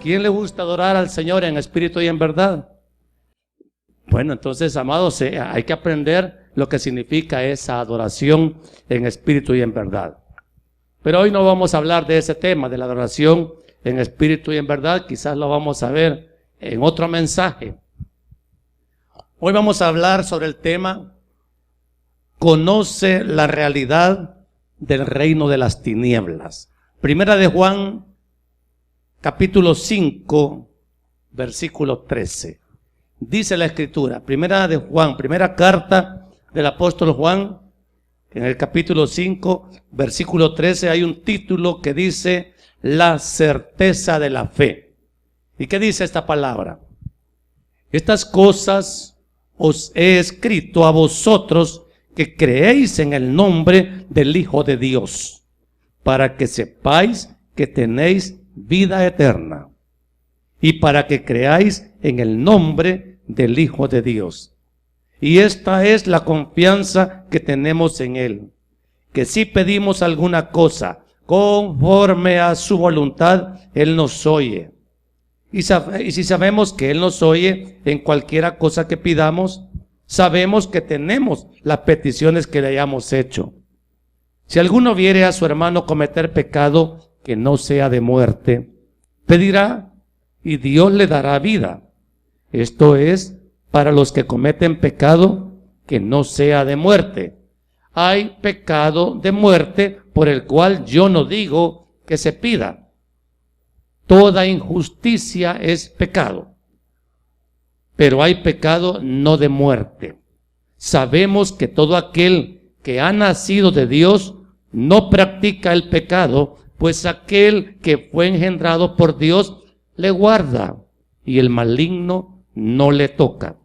¿quién le gusta adorar al Señor en espíritu y en verdad? Bueno, entonces, amados, hay que aprender lo que significa esa adoración en espíritu y en verdad. Pero hoy no vamos a hablar de ese tema, de la adoración en espíritu y en verdad. Quizás lo vamos a ver en otro mensaje. Hoy vamos a hablar sobre el tema: conoce la realidad del reino de las tinieblas. Primera de Juan, capítulo 5, versículo 13. Dice la Escritura, Primera de Juan, primera carta del apóstol Juan, en el capítulo 5, versículo 13, hay un título que dice: la certeza de la fe. ¿Y qué dice esta palabra? Estas cosas os he escrito a vosotros que creéis en el nombre del Hijo de Dios, para que sepáis que tenéis vida eterna, y para que creáis en el nombre del Hijo de Dios. Y esta es la confianza que tenemos en Él, que si pedimos alguna cosa conforme a su voluntad, Él nos oye. Y si sabemos que Él nos oye en cualquiera cosa que pidamos, sabemos que tenemos las peticiones que le hayamos hecho. Si alguno viere a su hermano cometer pecado que no sea de muerte, pedirá y Dios le dará vida. Esto es para los que cometen pecado que no sea de muerte. Hay pecado de muerte por el cual yo no digo que se pida. Toda injusticia es pecado, pero hay pecado no de muerte. Sabemos que todo aquel que ha nacido de Dios no practica el pecado, pues aquel que fue engendrado por Dios le guarda y el maligno no le toca.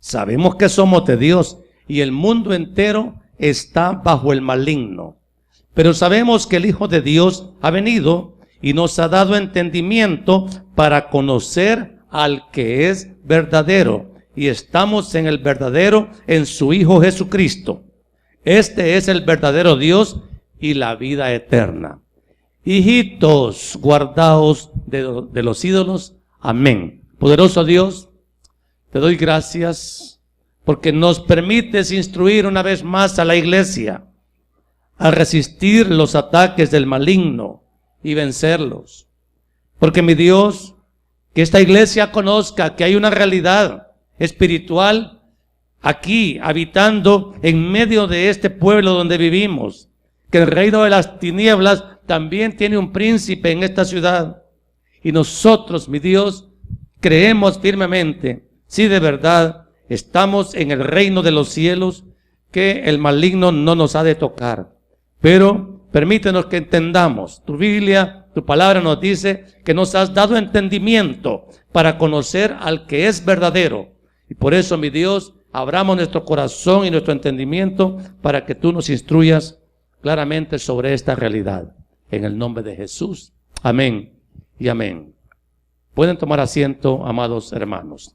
Sabemos que somos de Dios y el mundo entero está bajo el maligno. Pero sabemos que el Hijo de Dios ha venido y nos ha dado entendimiento para conocer al que es verdadero. Y estamos en el verdadero, en su Hijo Jesucristo. Este es el verdadero Dios y la vida eterna. Hijitos, guardaos de los ídolos. Amén. Poderoso Dios, te doy gracias porque nos permites instruir una vez más a la iglesia a resistir los ataques del maligno y vencerlos. Porque mi Dios, que esta iglesia conozca que hay una realidad espiritual aquí, habitando en medio de este pueblo donde vivimos, que el reino de las tinieblas también tiene un príncipe en esta ciudad. Y nosotros, mi Dios, creemos firmemente, si de verdad estamos en el reino de los cielos, que el maligno no nos ha de tocar. Pero permítenos que entendamos. Tu Biblia, tu palabra nos dice que nos has dado entendimiento para conocer al que es verdadero. Y por eso, mi Dios, abramos nuestro corazón y nuestro entendimiento para que tú nos instruyas claramente sobre esta realidad. En el nombre de Jesús. Amén y amén. Pueden tomar asiento, amados hermanos.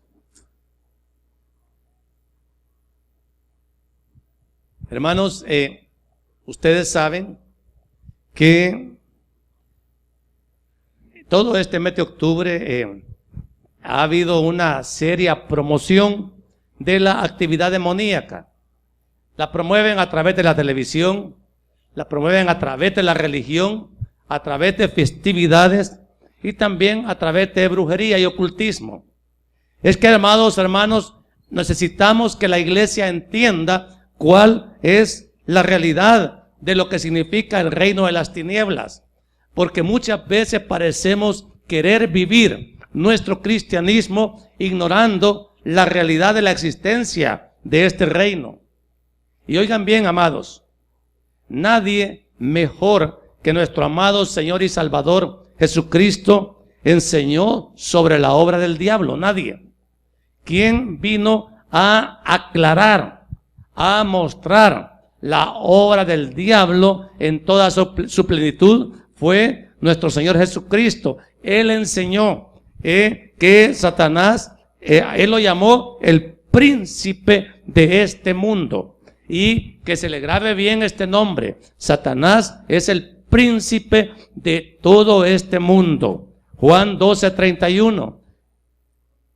Hermanos, ustedes saben que todo este mes de octubre ha habido una seria promoción de la actividad demoníaca. La promueven a través de la televisión, la promueven a través de la religión, a través de festividades y también a través de brujería y ocultismo. Es que, amados hermanos, necesitamos que la iglesia entienda cuál es la realidad de lo que significa el reino de las tinieblas, porque muchas veces parecemos querer vivir nuestro cristianismo ignorando la realidad de la existencia de este reino. Y oigan bien, amados, nadie mejor que nuestro amado Señor y Salvador Jesucristo enseñó sobre la obra del diablo. Nadie. ¿Quién vino a aclarar, a mostrar la obra del diablo en toda su plenitud? Fue nuestro Señor Jesucristo. Él enseñó que Satanás, Él lo llamó el príncipe de este mundo. Y que se le grabe bien este nombre. Satanás es el príncipe de todo este mundo. Juan 12:31,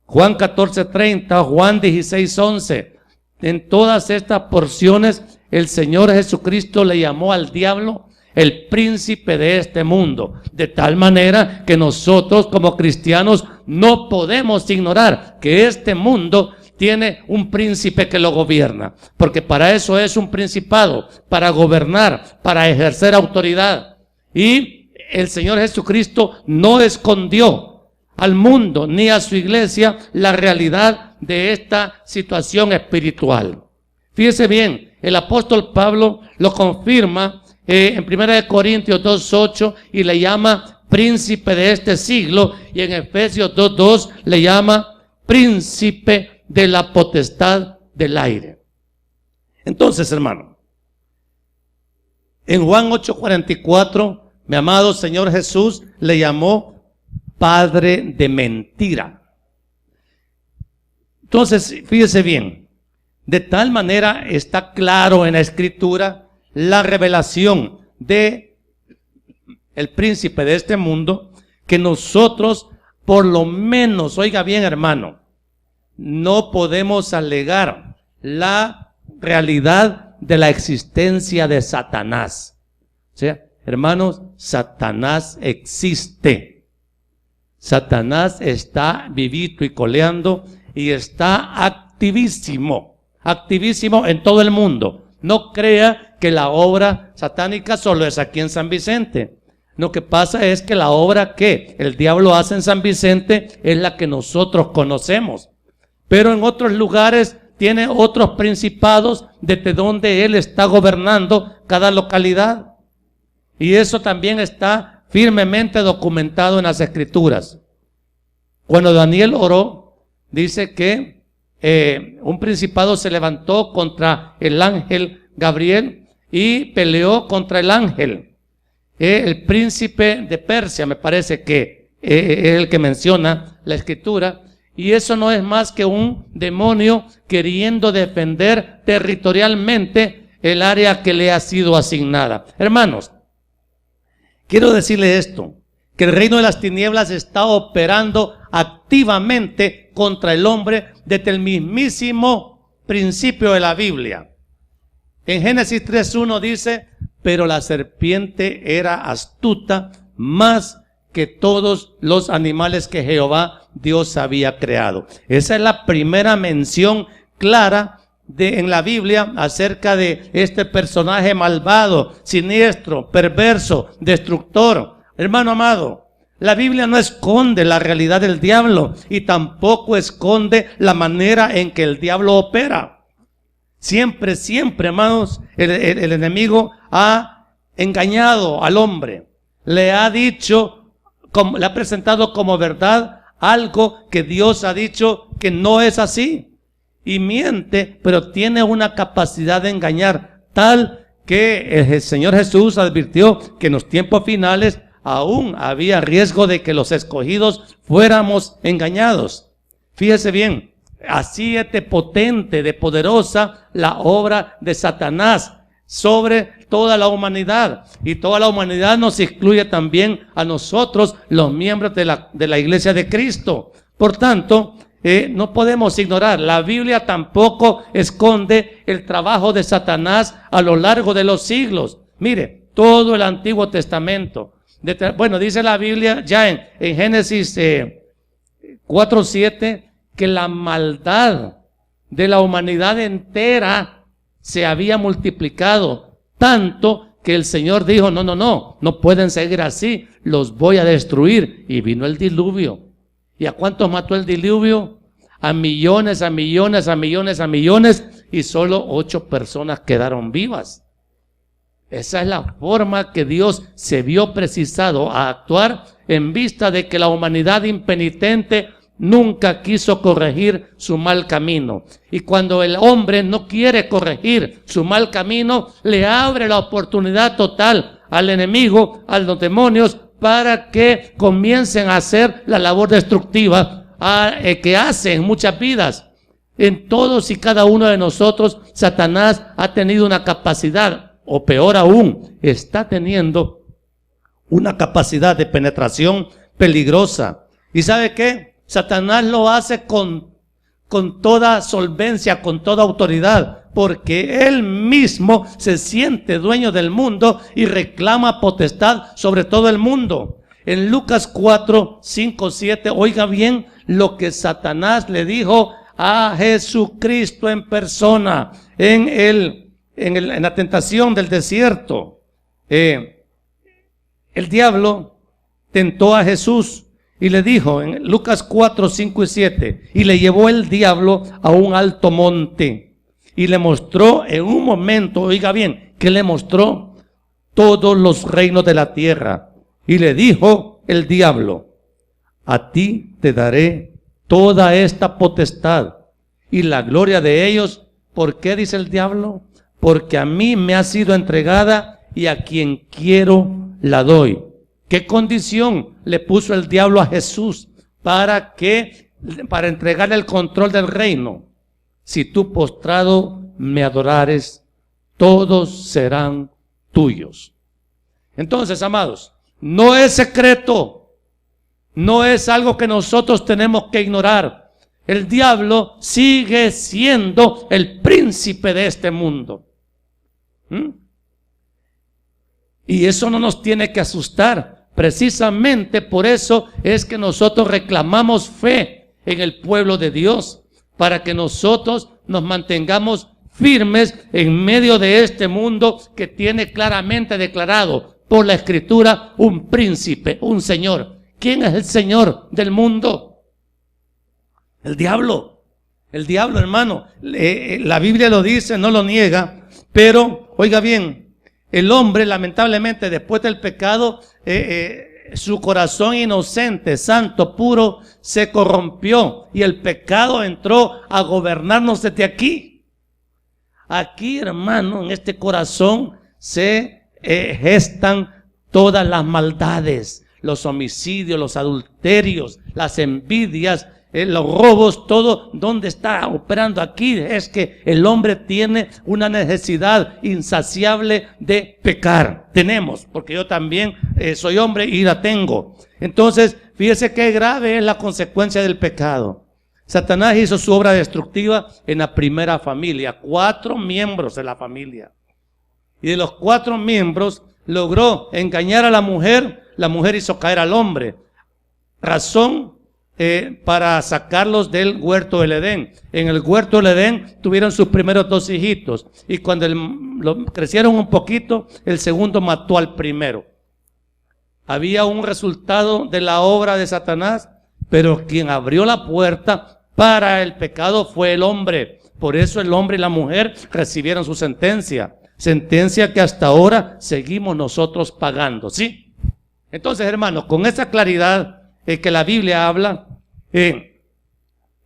Juan 14:30, Juan 16:11. En todas estas porciones el Señor Jesucristo le llamó al diablo el príncipe de este mundo, de tal manera que nosotros como cristianos no podemos ignorar que este mundo tiene un príncipe que lo gobierna, porque para eso es un principado, para gobernar, para ejercer autoridad. Y el Señor Jesucristo no escondió al mundo ni a su iglesia la realidad de esta situación espiritual. Fíjese bien, el apóstol Pablo lo confirma en 1 Corintios 2:8 y le llama príncipe de este siglo, y en Efesios 2:2 le llama príncipe de la potestad del aire. Entonces, hermano, en Juan 8:44, mi amado Señor Jesús le llamó padre de mentira. Entonces, fíjese bien, de tal manera está claro en la Escritura la revelación de el príncipe de este mundo, que nosotros por lo menos, oiga bien hermano, no podemos alegar la realidad de la existencia de Satanás. O sea, hermanos, Satanás existe. Satanás está vivito y coleando y está activísimo en todo el mundo. No crea que la obra satánica solo es aquí en San Vicente. Lo que pasa es que la obra que el diablo hace en San Vicente es la que nosotros conocemos. Pero en otros lugares tiene otros principados desde donde él está gobernando cada localidad. Y eso también está firmemente documentado en las Escrituras. Cuando Daniel oró, dice que un principado se levantó contra el ángel Gabriel y peleó contra el ángel. El príncipe de Persia, me parece que es el que menciona la Escritura. Y eso no es más que un demonio queriendo defender territorialmente el área que le ha sido asignada. Hermanos, quiero decirle esto, que el reino de las tinieblas está operando activamente contra el hombre desde el mismísimo principio de la Biblia. En Génesis 3:1 dice, pero la serpiente era astuta más que todos los animales que Jehová Dios había creado. Esa es la primera mención clara en la Biblia acerca de este personaje malvado, siniestro, perverso, destructor. Hermano amado, la Biblia no esconde la realidad del diablo y tampoco esconde la manera en que el diablo opera. Siempre, hermanos, el enemigo ha engañado al hombre. Le ha dicho, le ha presentado como verdad algo que Dios ha dicho que no es así. Y miente, pero tiene una capacidad de engañar tal que el Señor Jesús advirtió que en los tiempos finales aún había riesgo de que los escogidos fuéramos engañados. Fíjese bien, así es de potente, de poderosa la obra de Satanás sobre toda la humanidad, y toda la humanidad nos incluye también a nosotros, los miembros de la iglesia de Cristo. Por tanto, no podemos ignorar, la Biblia tampoco esconde el trabajo de Satanás a lo largo de los siglos. Mire, todo el Antiguo Testamento, dice la Biblia ya en Génesis 4:7 que la maldad de la humanidad entera se había multiplicado tanto que el Señor dijo, no pueden seguir así, los voy a destruir. Y vino el diluvio. ¿Y a cuántos mató el diluvio? A millones, y solo 8 personas quedaron vivas. Esa es la forma que Dios se vio precisado a actuar en vista de que la humanidad impenitente nunca quiso corregir su mal camino. Y cuando el hombre no quiere corregir su mal camino, le abre la oportunidad total al enemigo, a los demonios, para que comiencen a hacer la labor destructiva que hacen muchas vidas. En todos y cada uno de nosotros, Satanás ha tenido una capacidad, o peor aún, está teniendo una capacidad de penetración peligrosa. ¿Y sabe qué? Satanás lo hace con toda solvencia, con toda autoridad, porque él mismo se siente dueño del mundo y reclama potestad sobre todo el mundo. En Lucas 4, 5, 7, oiga bien lo que Satanás le dijo a Jesucristo en persona, en la tentación del desierto. El diablo tentó a Jesús y le dijo en Lucas 4, 5 y 7, y le llevó el diablo a un alto monte y le mostró en un momento, oiga bien, que le mostró todos los reinos de la tierra. Y le dijo el diablo: a ti te daré toda esta potestad y la gloria de ellos. ¿Por qué? Dice el diablo: porque a mí me ha sido entregada y a quien quiero la doy. ¿Qué condición le puso el diablo a Jesús para entregarle el control del reino? Si tú postrado me adorares, todos serán tuyos. Entonces, amados, no es secreto, no es algo que nosotros tenemos que ignorar. El diablo sigue siendo el príncipe de este mundo. Y eso no nos tiene que asustar. Precisamente por eso es que nosotros reclamamos fe en el pueblo de Dios, para que nosotros nos mantengamos firmes en medio de este mundo que tiene claramente declarado por la Escritura un príncipe, un señor. ¿Quién es el señor del mundo? El diablo. El diablo, hermano. La Biblia lo dice, no lo niega, pero oiga bien, el hombre, lamentablemente, después del pecado, su corazón inocente, santo, puro, se corrompió y el pecado entró a gobernarnos desde aquí. Aquí, hermano, en este corazón se gestan todas las maldades, los homicidios, los adulterios, las envidias, los robos, todo. ¿Dónde está operando aquí? Es que el hombre tiene una necesidad insaciable de pecar. Tenemos, porque yo también soy hombre y la tengo. Entonces, fíjese qué grave es la consecuencia del pecado. Satanás hizo su obra destructiva en la primera familia, 4 miembros de la familia. Y de los 4 miembros logró engañar a la mujer hizo caer al hombre. Razón para sacarlos del huerto del Edén. En el huerto del Edén tuvieron sus primeros 2 hijitos, y cuando crecieron un poquito, el segundo mató al primero. Había un resultado de la obra de Satanás, pero quien abrió la puerta para el pecado fue el hombre. Por eso el hombre y la mujer recibieron su sentencia que hasta ahora seguimos nosotros pagando, ¿sí? Entonces, hermanos, con esa claridad que la Biblia habla,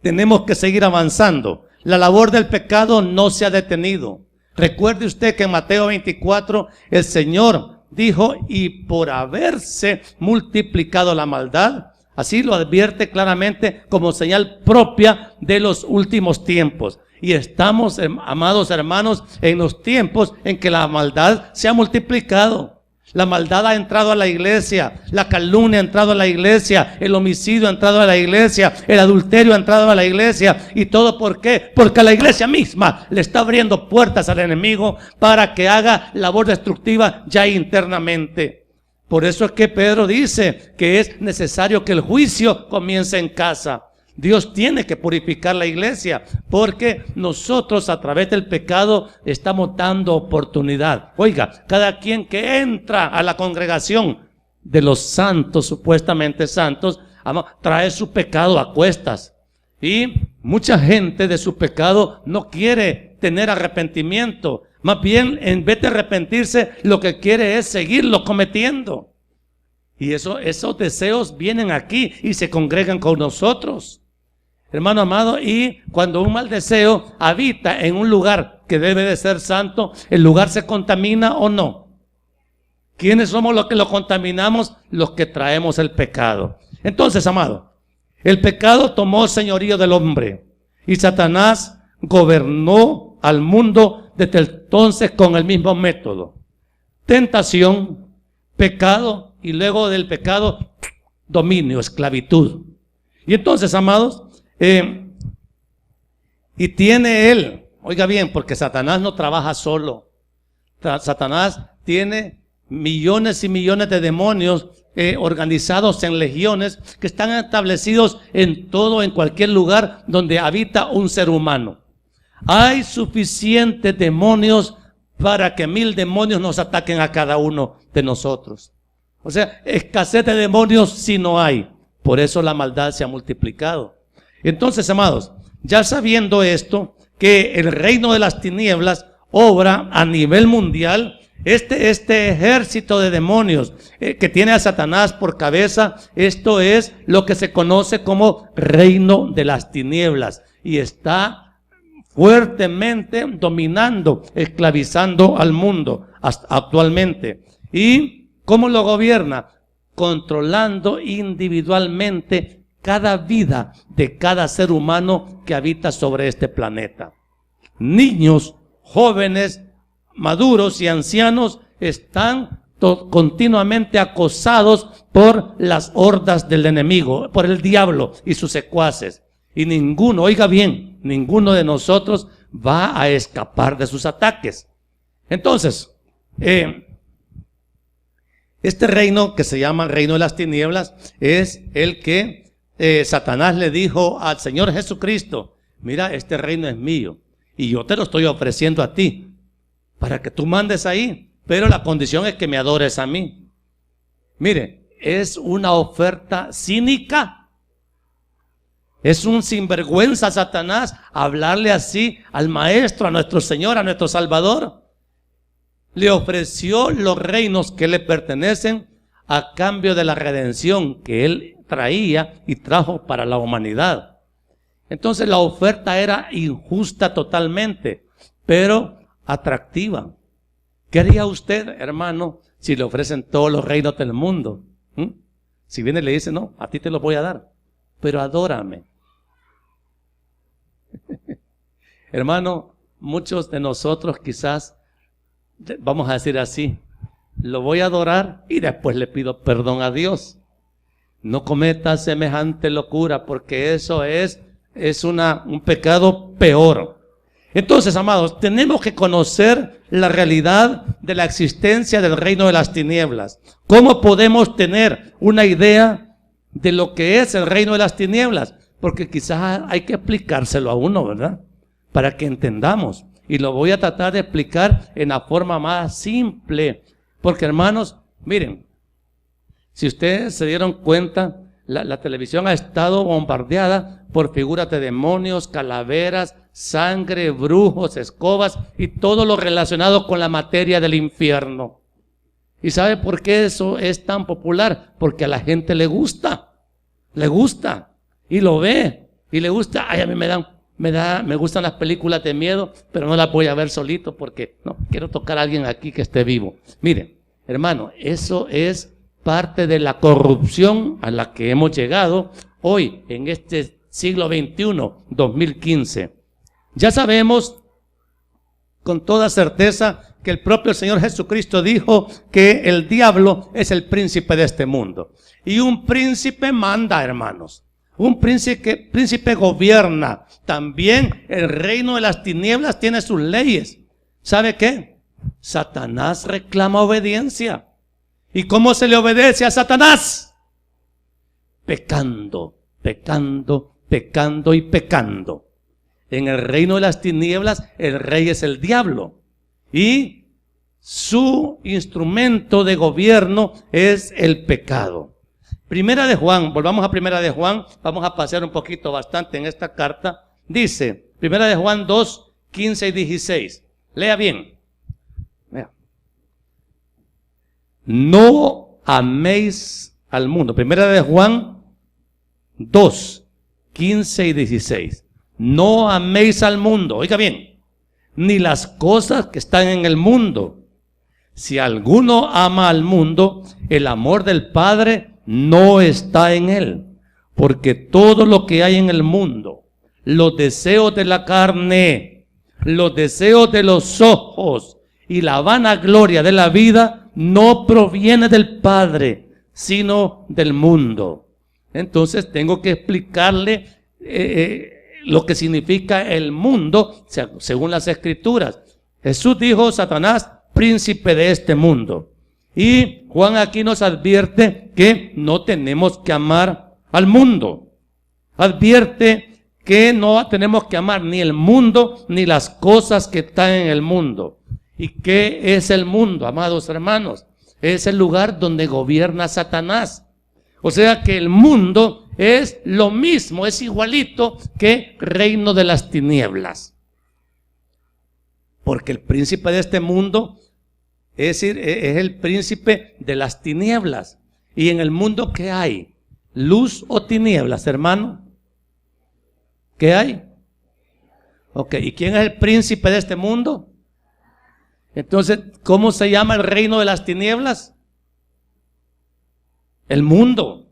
tenemos que seguir avanzando. La labor del pecado no se ha detenido. Recuerde usted que en Mateo 24 el Señor dijo: y por haberse multiplicado la maldad, así lo advierte claramente como señal propia de los últimos tiempos. Y estamos, amados hermanos, en los tiempos en que la maldad se ha multiplicado. La maldad ha entrado a la iglesia, la calumnia ha entrado a la iglesia, el homicidio ha entrado a la iglesia, el adulterio ha entrado a la iglesia. ¿Y todo por qué? Porque la iglesia misma le está abriendo puertas al enemigo para que haga labor destructiva ya internamente. Por eso es que Pedro dice que es necesario que el juicio comience en casa. Dios tiene que purificar la iglesia, porque nosotros a través del pecado estamos dando oportunidad. Oiga, cada quien que entra a la congregación de los santos, supuestamente santos, trae su pecado a cuestas. Y mucha gente de su pecado no quiere tener arrepentimiento. Más bien, en vez de arrepentirse, lo que quiere es seguirlo cometiendo. Y esos deseos vienen aquí y se congregan con nosotros, hermano amado. Y cuando un mal deseo habita en un lugar que debe de ser santo, ¿el lugar se contamina o no? ¿Quiénes somos los que lo contaminamos? Los que traemos el pecado. Entonces, amado, el pecado tomó señorío del hombre y Satanás gobernó al mundo desde entonces con el mismo método: tentación, pecado, y luego del pecado dominio, esclavitud. Y entonces, amados, y tiene él, oiga bien, porque Satanás no trabaja solo. Satanás tiene millones y millones de demonios organizados en legiones que están establecidos en todo, en cualquier lugar donde habita un ser humano. Hay suficientes demonios para que 1000 demonios nos ataquen a cada uno de nosotros. O sea, escasez de demonios si no hay. Por eso la maldad se ha multiplicado. Entonces, amados, ya sabiendo esto, que el reino de las tinieblas obra a nivel mundial, este ejército de demonios que tiene a Satanás por cabeza, esto es lo que se conoce como reino de las tinieblas, y está fuertemente dominando, esclavizando al mundo hasta actualmente. ¿Y cómo lo gobierna? Controlando individualmente cada vida de cada ser humano que habita sobre este planeta. Niños, jóvenes, maduros y ancianos están continuamente acosados por las hordas del enemigo, por el diablo y sus secuaces. Y ninguno, oiga bien, ninguno de nosotros va a escapar de sus ataques. Entonces, este reino que se llama el reino de las tinieblas es el que Satanás le dijo al Señor Jesucristo: mira, este reino es mío y yo te lo estoy ofreciendo a ti para que tú mandes ahí, pero la condición es que me adores a mí. Mire, es una oferta cínica. Es un sinvergüenza Satanás hablarle así al Maestro, a nuestro Señor, a nuestro Salvador. Le ofreció los reinos que le pertenecen a cambio de la redención que Él traía y trajo para la humanidad. Entonces la oferta era injusta totalmente, pero atractiva. ¿Qué haría usted, hermano, si le ofrecen todos los reinos del mundo? Si viene y le dice: no, a ti te los voy a dar, pero adórame. Hermano, muchos de nosotros quizás, vamos a decir así: lo voy a adorar y después le pido perdón a Dios. No cometa semejante locura, porque eso es un pecado peor. Entonces, amados, tenemos que conocer la realidad de la existencia del reino de las tinieblas. ¿Cómo podemos tener una idea de lo que es el reino de las tinieblas? Porque quizás hay que explicárselo a uno, ¿verdad? Para que entendamos. Y lo voy a tratar de explicar en la forma más simple. Porque, hermanos, miren, si ustedes se dieron cuenta, la televisión ha estado bombardeada por figuras de demonios, calaveras, sangre, brujos, escobas y todo lo relacionado con la materia del infierno. ¿Y sabe por qué eso es tan popular? Porque a la gente le gusta y lo ve y le gusta. Ay, a mí me gustan las películas de miedo, pero no las voy a ver solito porque no quiero tocar a alguien aquí que esté vivo. Miren, hermano, eso es parte de la corrupción a la que hemos llegado hoy en este siglo XXI, 2015. Ya sabemos con toda certeza que el propio Señor Jesucristo dijo que el diablo es el príncipe de este mundo. Y un príncipe manda, hermanos. Un príncipe gobierna. También el reino de las tinieblas tiene sus leyes. ¿Sabe qué? Satanás reclama obediencia. ¿Y cómo se le obedece a Satanás? Pecando, pecando, pecando y pecando. En el reino de las tinieblas, el rey es el diablo. Y su instrumento de gobierno es el pecado. Primera de Juan, volvamos a Primera de Juan, vamos a pasear un poquito bastante en esta carta. Dice, Primera de Juan 2, 15 y 16. Lea bien. Lea. No améis al mundo. Primera de Juan 2, 15 y 16. No améis al mundo, oiga bien, ni las cosas que están en el mundo. Si alguno ama al mundo, el amor del Padre no está en él. Porque todo lo que hay en el mundo, los deseos de la carne, los deseos de los ojos y la vanagloria de la vida, no proviene del Padre, sino del mundo. Entonces tengo que explicarle lo que significa el mundo según las Escrituras. Jesús dijo: Satanás, príncipe de este mundo. Y Juan aquí nos advierte que no tenemos que amar al mundo. Advierte que no tenemos que amar ni el mundo ni las cosas que están en el mundo. ¿Y qué es el mundo, amados hermanos? Es el lugar donde gobierna Satanás. O sea que el mundo es lo mismo, es igualito que reino de las tinieblas. Porque el príncipe de este mundo es el príncipe de las tinieblas. ¿Y en el mundo qué hay? ¿Luz o tinieblas, hermano? ¿Qué hay? Ok, ¿y quién es el príncipe de este mundo? Entonces, ¿cómo se llama el reino de las tinieblas? El mundo.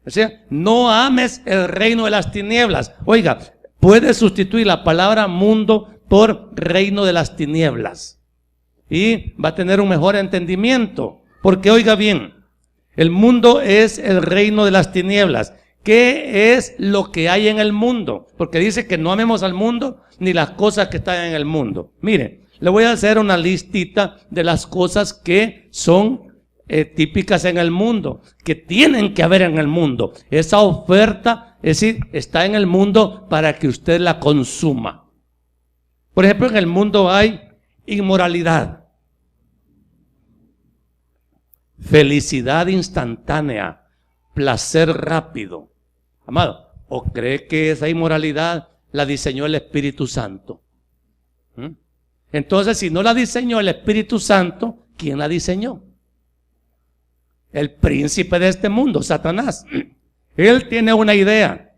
O sea, no ames el reino de las tinieblas. Oiga, puedes sustituir la palabra mundo por reino de las tinieblas y va a tener un mejor entendimiento. Porque oiga bien, el mundo es el reino de las tinieblas. ¿Qué es lo que hay en el mundo? Porque dice que no amemos al mundo ni las cosas que están en el mundo. Mire, le voy a hacer una listita de las cosas que son típicas en el mundo, que tienen que haber en el mundo. Esa oferta, es decir, está en el mundo para que usted la consuma. Por ejemplo, en el mundo hay inmoralidad, felicidad instantánea, placer rápido. Amado, ¿o cree que esa inmoralidad la diseñó el Espíritu Santo? Entonces, si no la diseñó el Espíritu Santo, ¿quién la diseñó? El príncipe de este mundo, Satanás. Él tiene una idea,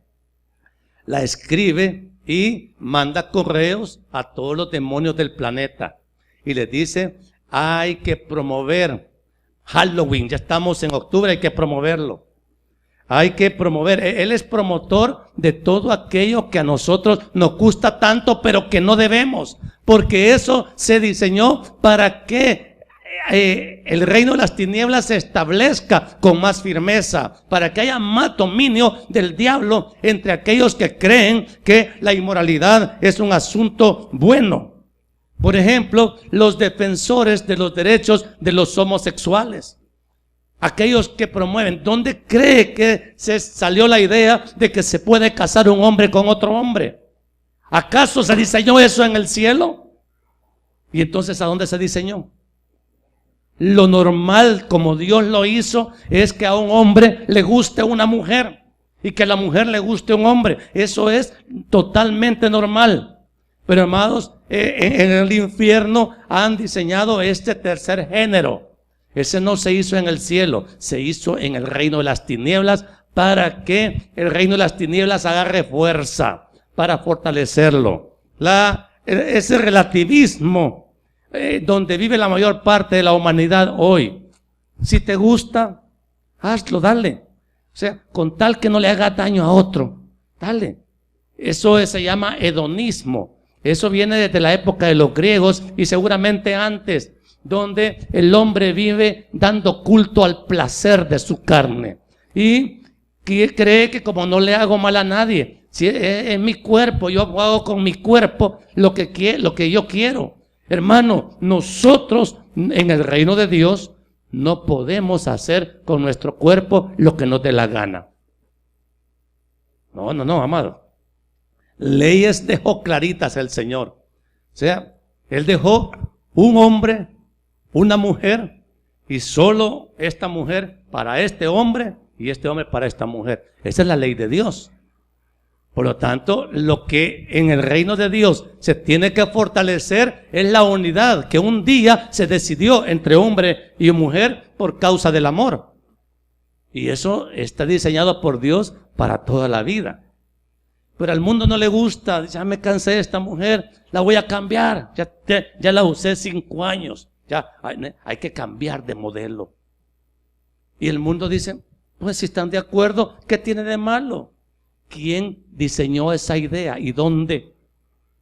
la escribe y manda correos a todos los demonios del planeta y les dice: hay que promover Halloween, ya estamos en octubre, hay que promoverlo. Hay que promover, él es promotor de todo aquello que a nosotros nos gusta tanto, pero que no debemos, porque eso se diseñó para que el reino de las tinieblas se establezca con más firmeza, para que haya más dominio del diablo entre aquellos que creen que la inmoralidad es un asunto bueno. Por ejemplo, los defensores de los derechos de los homosexuales, aquellos que promueven. ¿Dónde cree que se salió la idea de que se puede casar un hombre con otro hombre? ¿Acaso se diseñó eso en el cielo? ¿Y entonces a dónde se diseñó? Lo normal, como Dios lo hizo, es que a un hombre le guste una mujer y que a la mujer le guste un hombre. Eso es totalmente normal. Pero amados, en el infierno han diseñado este tercer género. Ese no se hizo en el cielo, se hizo en el reino de las tinieblas, para que el reino de las tinieblas agarre fuerza, para fortalecerlo. Ese relativismo donde vive la mayor parte de la humanidad hoy. Si te gusta, hazlo, dale. O sea, con tal que no le haga daño a otro, dale. Eso se llama hedonismo. Eso viene desde la época de los griegos y seguramente antes, donde el hombre vive dando culto al placer de su carne y que cree que como no le hago mal a nadie, si es mi cuerpo, yo hago con mi cuerpo lo que yo quiero. Hermano, nosotros en el reino de Dios no podemos hacer con nuestro cuerpo lo que nos dé la gana. No, amado. Leyes dejó claritas el Señor. O sea, Él dejó un hombre, una mujer, y solo esta mujer para este hombre y este hombre para esta mujer. Esa es la ley de Dios. Por lo tanto, lo que en el reino de Dios se tiene que fortalecer es la unidad que un día se decidió entre hombre y mujer por causa del amor. Y eso está diseñado por Dios para toda la vida. Pero al mundo no le gusta. Ya me cansé de esta mujer, la voy a cambiar. Ya la usé 5 años. Ya hay que cambiar de modelo. Y el mundo dice: pues si están de acuerdo, ¿qué tiene de malo? ¿Quién diseñó esa idea y dónde?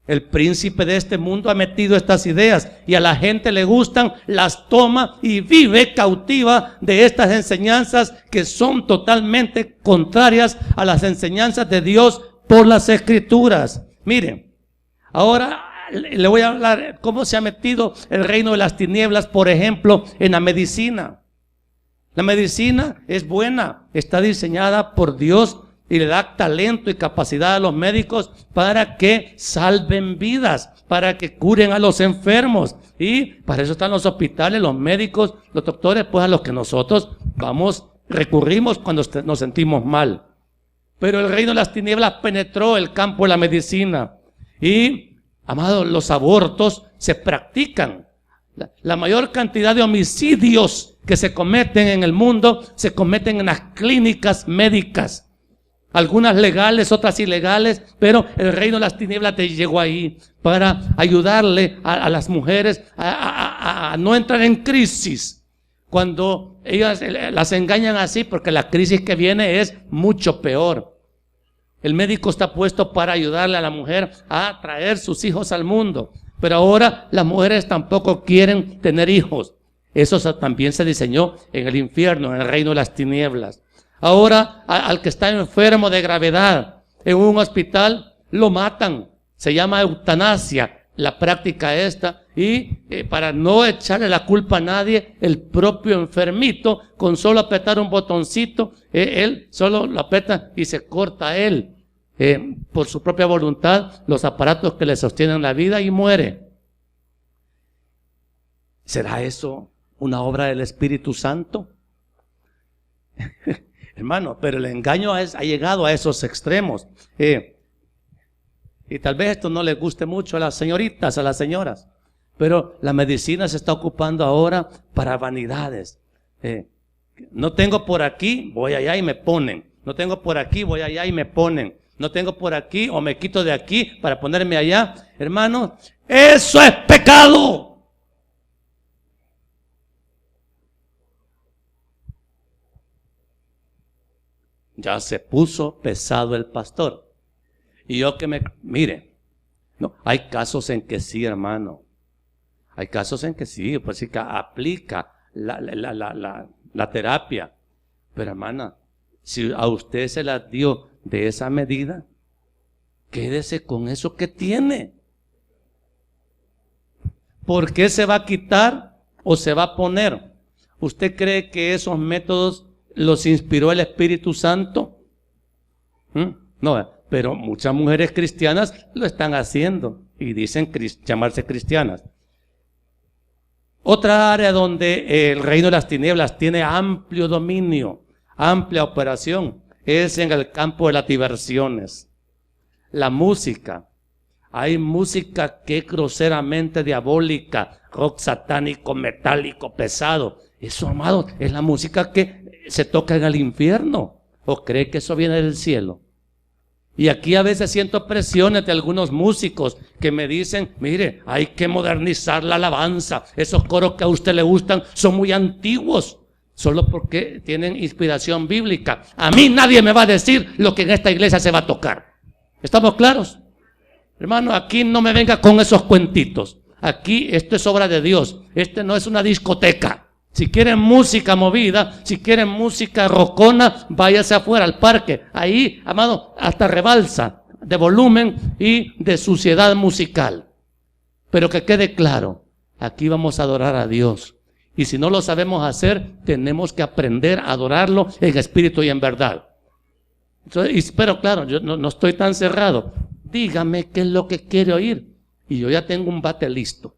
El príncipe de este mundo ha metido estas ideas y a la gente le gustan, las toma y vive cautiva de estas enseñanzas que son totalmente contrarias a las enseñanzas de Dios por las Escrituras. Miren, ahora le voy a hablar cómo se ha metido el reino de las tinieblas, por ejemplo, en la medicina. La medicina es buena, está diseñada por Dios y le da talento y capacidad a los médicos para que salven vidas, para que curen a los enfermos. Y para eso están los hospitales, los médicos, los doctores, pues a los que nosotros recurrimos cuando nos sentimos mal. Pero el reino de las tinieblas penetró el campo de la medicina. Y, amados, los abortos se practican. La mayor cantidad de homicidios que se cometen en el mundo se cometen en las clínicas médicas. Algunas legales, otras ilegales, pero el reino de las tinieblas te llegó ahí para ayudarle a las mujeres a no entrar en crisis cuando ellas las engañan así, porque la crisis que viene es mucho peor. El médico está puesto para ayudarle a la mujer a traer sus hijos al mundo, pero ahora las mujeres tampoco quieren tener hijos. Eso también se diseñó en el infierno, en el reino de las tinieblas. Ahora al que está enfermo de gravedad en un hospital lo matan. Se llama eutanasia la práctica esta. Y para no echarle la culpa a nadie, el propio enfermito, con solo apretar un botoncito, él solo lo aprieta y se corta él, por su propia voluntad, los aparatos que le sostienen la vida y muere. ¿Será eso una obra del Espíritu Santo? Hermano, pero el engaño ha llegado a esos extremos. Y tal vez esto no les guste mucho a las señoritas, a las señoras, pero la medicina se está ocupando ahora para vanidades. No tengo por aquí, voy allá y me ponen. No tengo por aquí, voy allá y me ponen. No tengo por aquí o me quito de aquí para ponerme allá. Hermano, eso es pecado. Ya se puso pesado el pastor. Y yo mire, no, hay casos en que sí, hermano. Hay casos en que sí, pues sí que aplica la terapia. Pero hermana, si a usted se la dio de esa medida, quédese con eso que tiene. ¿Por qué se va a quitar o se va a poner? ¿Usted cree que esos métodos los inspiró el Espíritu Santo? No, pero muchas mujeres cristianas lo están haciendo y dicen llamarse cristianas. Otra área donde el reino de las tinieblas tiene amplio dominio, amplia operación, es en el campo de las diversiones. La música. Hay música que es groseramente diabólica, rock satánico, metálico, pesado. Eso, amado, es la música que se toca en el infierno. ¿O cree que eso viene del cielo? Y aquí a veces siento presiones de algunos músicos que me dicen, mire, hay que modernizar la alabanza. Esos coros que a usted le gustan son muy antiguos, solo porque tienen inspiración bíblica. A mí nadie me va a decir lo que en esta iglesia se va a tocar. ¿Estamos claros? Hermano, aquí no me venga con esos cuentitos. Aquí esto es obra de Dios. Este no es una discoteca. Si quieren música movida, si quieren música rocona, váyase afuera al parque. Ahí, amado, hasta rebalsa de volumen y de suciedad musical. Pero que quede claro, aquí vamos a adorar a Dios. Y si no lo sabemos hacer, tenemos que aprender a adorarlo en espíritu y en verdad. Entonces, pero claro, yo no estoy tan cerrado. Dígame qué es lo que quiere oír. Y yo ya tengo un bate listo.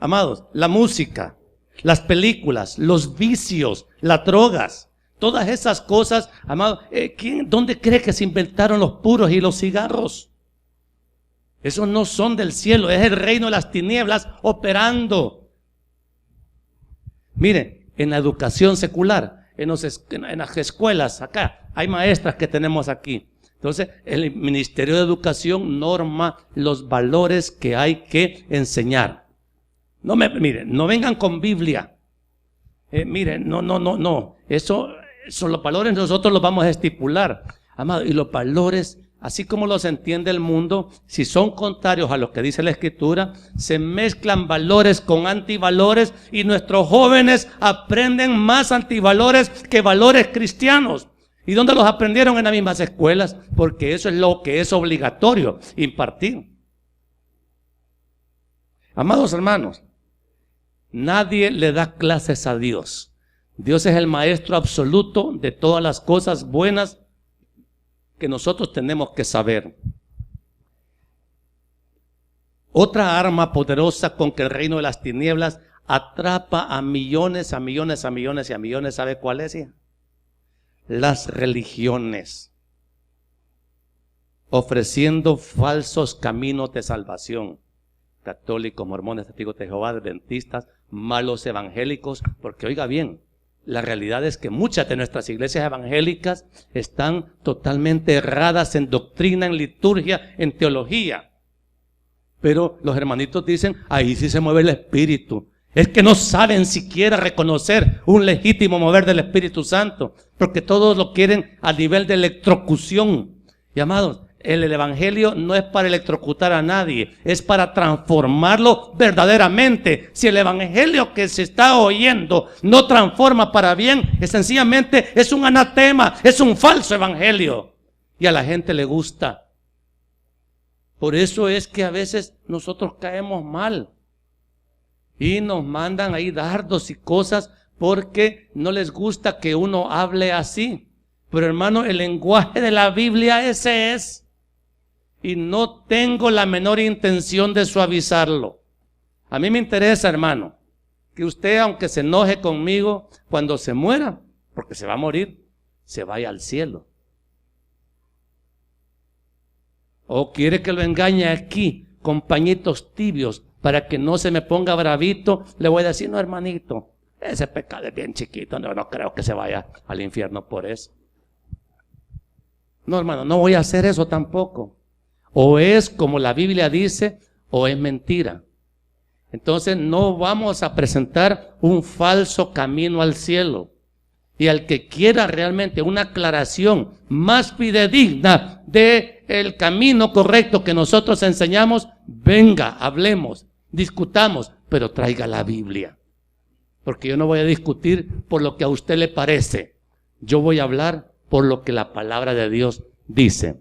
Amados, la música, las películas, los vicios, las drogas, todas esas cosas, amados, ¿dónde cree que se inventaron los puros y los cigarros? Esos no son del cielo, es el reino de las tinieblas operando. Mire, en la educación secular, en las escuelas, acá, hay maestras que tenemos aquí. Entonces, el Ministerio de Educación norma los valores que hay que enseñar. Miren, no vengan con Biblia. Miren, no. Eso son los valores, nosotros los vamos a estipular. Amado, y los valores, así como los entiende el mundo, si son contrarios a lo que dice la Escritura, se mezclan valores con antivalores y nuestros jóvenes aprenden más antivalores que valores cristianos. ¿Y dónde los aprendieron? En las mismas escuelas, porque eso es lo que es obligatorio impartir. Amados hermanos, nadie le da clases a Dios. Dios es el maestro absoluto de todas las cosas buenas que nosotros tenemos que saber. Otra arma poderosa con que el reino de las tinieblas atrapa a millones, a millones, a millones y a millones, ¿sabe cuál es? Las religiones, ofreciendo falsos caminos de salvación. Católicos, mormones, testigos de Jehová, adventistas, malos evangélicos, porque oiga bien, la realidad es que muchas de nuestras iglesias evangélicas están totalmente erradas en doctrina, en liturgia, en teología. Pero los hermanitos dicen, ahí sí se mueve el Espíritu. Es que no saben siquiera reconocer un legítimo mover del Espíritu Santo, porque todos lo quieren a nivel de electrocución. Y amados, el evangelio no es para electrocutar a nadie, es para transformarlo verdaderamente. Si el evangelio que se está oyendo no transforma para bien, sencillamente es un anatema, es un falso evangelio. Y a la gente le gusta. Por eso es que a veces nosotros caemos mal. Y nos mandan ahí dardos y cosas porque no les gusta que uno hable así. Pero hermano, el lenguaje de la Biblia ese es. Y no tengo la menor intención de suavizarlo. A mí me interesa, hermano, que usted, aunque se enoje conmigo, cuando se muera, porque se va a morir, se vaya al cielo. O quiere que lo engañe aquí con pañitos tibios para que no se me ponga bravito, le voy a decir, no, hermanito, ese pecado es bien chiquito, no creo que se vaya al infierno por eso. No, hermano, no voy a hacer eso tampoco. O es como la Biblia dice, o es mentira. Entonces no vamos a presentar un falso camino al cielo. Y al que quiera realmente una aclaración más fidedigna del camino correcto que nosotros enseñamos, venga, hablemos, discutamos, pero traiga la Biblia. Porque yo no voy a discutir por lo que a usted le parece. Yo voy a hablar por lo que la palabra de Dios dice.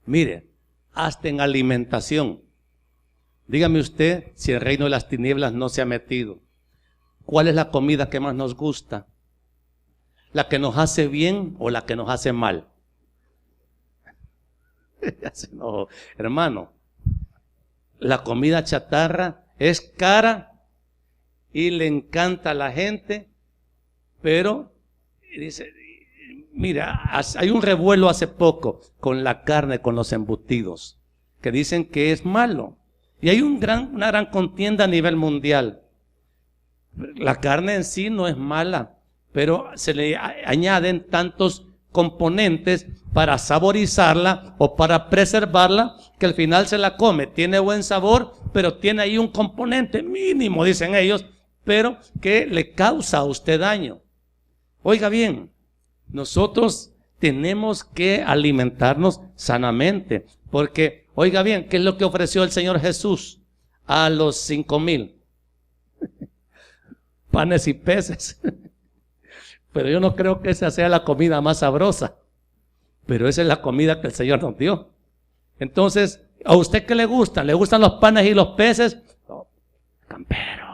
Mire, hasta en alimentación. Dígame usted si el reino de las tinieblas no se ha metido. ¿Cuál es la comida que más nos gusta? ¿La que nos hace bien o la que nos hace mal? No, hermano, la comida chatarra es cara y le encanta a la gente, pero dice, mira, hay un revuelo hace poco con la carne, con los embutidos, que dicen que es malo. Y hay una gran contienda a nivel mundial. La carne en sí no es mala, pero se le añaden tantos componentes para saborizarla o para preservarla que al final se la come. Tiene buen sabor, pero tiene ahí un componente mínimo, dicen ellos, pero que le causa a usted daño. Oiga bien, nosotros tenemos que alimentarnos sanamente, porque, oiga bien, ¿qué es lo que ofreció el Señor Jesús a los 5,000? Panes y peces. Pero yo no creo que esa sea la comida más sabrosa, pero esa es la comida que el Señor nos dio. Entonces, ¿a usted qué le gustan? ¿Le gustan los panes y los peces? Oh, campero,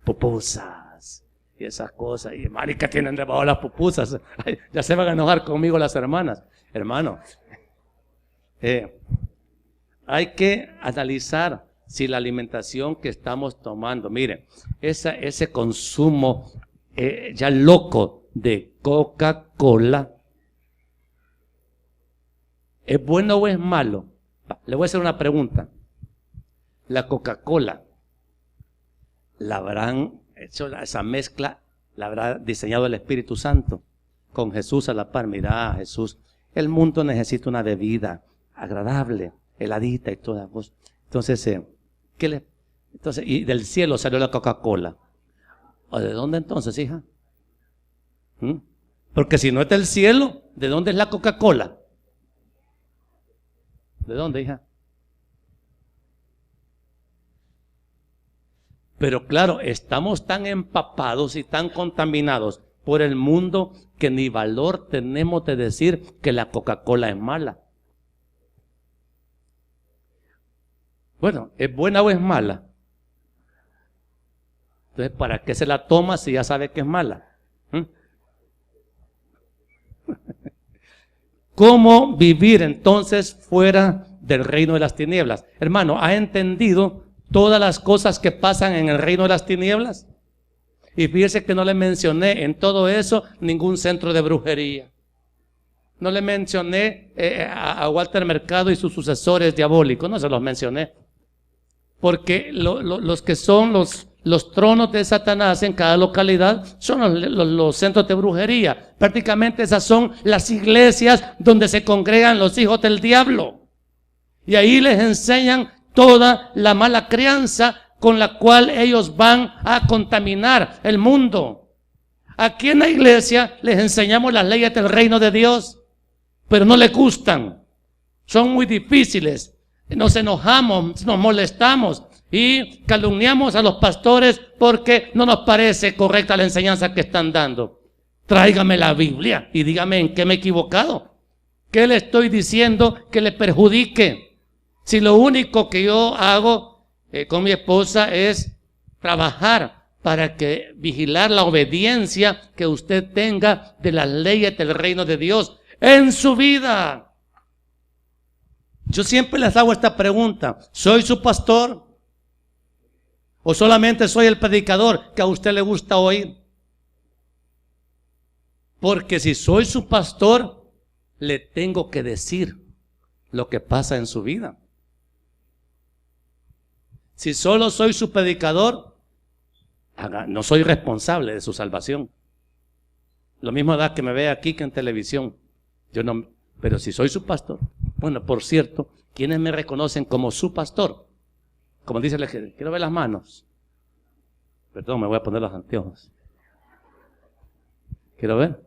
pupusas y esas cosas. Y marica, tienen debajo las pupusas. Ay, ya se van a enojar conmigo las hermanas. Hermano, hay que analizar si la alimentación que estamos tomando, miren, ese consumo ya loco de Coca-Cola, ¿es bueno o es malo? Le voy a hacer una pregunta. La Coca-Cola, ¿la habrán hecho esa mezcla? ¿La habrá diseñado el Espíritu Santo con Jesús a la par? Mira, Jesús, el mundo necesita una bebida agradable, heladita y toda cosa. Entonces, entonces, y del cielo salió la Coca-Cola. ¿O de dónde entonces, hija? Porque si no es del cielo, ¿de dónde es la Coca-Cola? ¿De dónde, hija? Pero claro, estamos tan empapados y tan contaminados por el mundo que ni valor tenemos de decir que la Coca-Cola es mala. Bueno, ¿es buena o es mala? Entonces, ¿para qué se la toma si ya sabe que es mala? ¿Cómo vivir entonces fuera del reino de las tinieblas? Hermano, ¿ha entendido todas las cosas que pasan en el reino de las tinieblas? Y fíjese que no le mencioné en todo eso ningún centro de brujería. No le mencioné a Walter Mercado y sus sucesores diabólicos, no se los mencioné. Porque los que son los tronos de Satanás en cada localidad son los centros de brujería. Prácticamente esas son las iglesias donde se congregan los hijos del diablo. Y ahí les enseñan toda la mala crianza con la cual ellos van a contaminar el mundo. Aquí en la iglesia les enseñamos las leyes del reino de Dios, pero no les gustan. Son muy difíciles. Nos enojamos, nos molestamos y calumniamos a los pastores porque no nos parece correcta la enseñanza que están dando. Tráigame la Biblia y dígame en qué me he equivocado. ¿Qué le estoy diciendo que le perjudique? Si lo único que yo hago con mi esposa es trabajar para que vigilar la obediencia que usted tenga de las leyes del reino de Dios en su vida. Yo siempre les hago esta pregunta: ¿soy su pastor? ¿O solamente soy el predicador que a usted le gusta oír? Porque si soy su pastor, le tengo que decir lo que pasa en su vida. Si solo soy su predicador, no soy responsable de su salvación. Lo mismo da que me vea aquí que en televisión. Yo no, pero si soy su pastor, bueno, por cierto, ¿quiénes me reconocen como su pastor? Como dice el ejército, quiero ver las manos. Perdón, me voy a poner los anteojos. Quiero ver.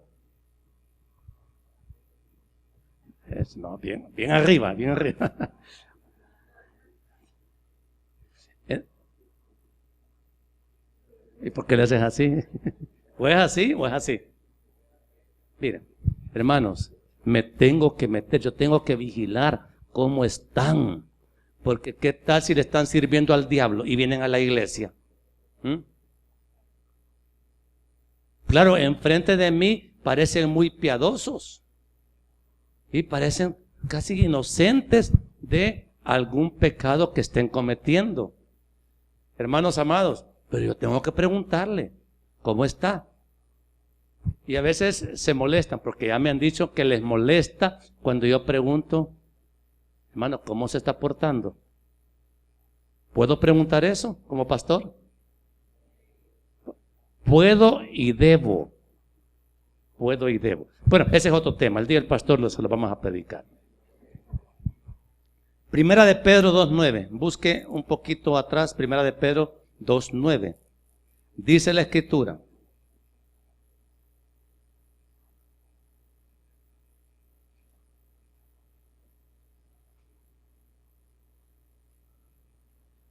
No, bien arriba, bien arriba. ¿Y por qué le haces así? ¿O es así o es así? Miren, hermanos, me tengo que meter, yo tengo que vigilar cómo están. Porque ¿qué tal si le están sirviendo al diablo y vienen a la iglesia? Claro, enfrente de mí parecen muy piadosos y parecen casi inocentes de algún pecado que estén cometiendo. Hermanos amados, pero yo tengo que preguntarle, ¿cómo está? Y a veces se molestan porque ya me han dicho que les molesta cuando yo pregunto, hermano, ¿cómo se está portando? ¿Puedo preguntar eso como pastor? Puedo y debo. Puedo y debo. Bueno, ese es otro tema. El día del pastor se lo vamos a predicar. Primera de Pedro 2:9. Busque un poquito atrás. Primera de Pedro 2:9. Dice la escritura: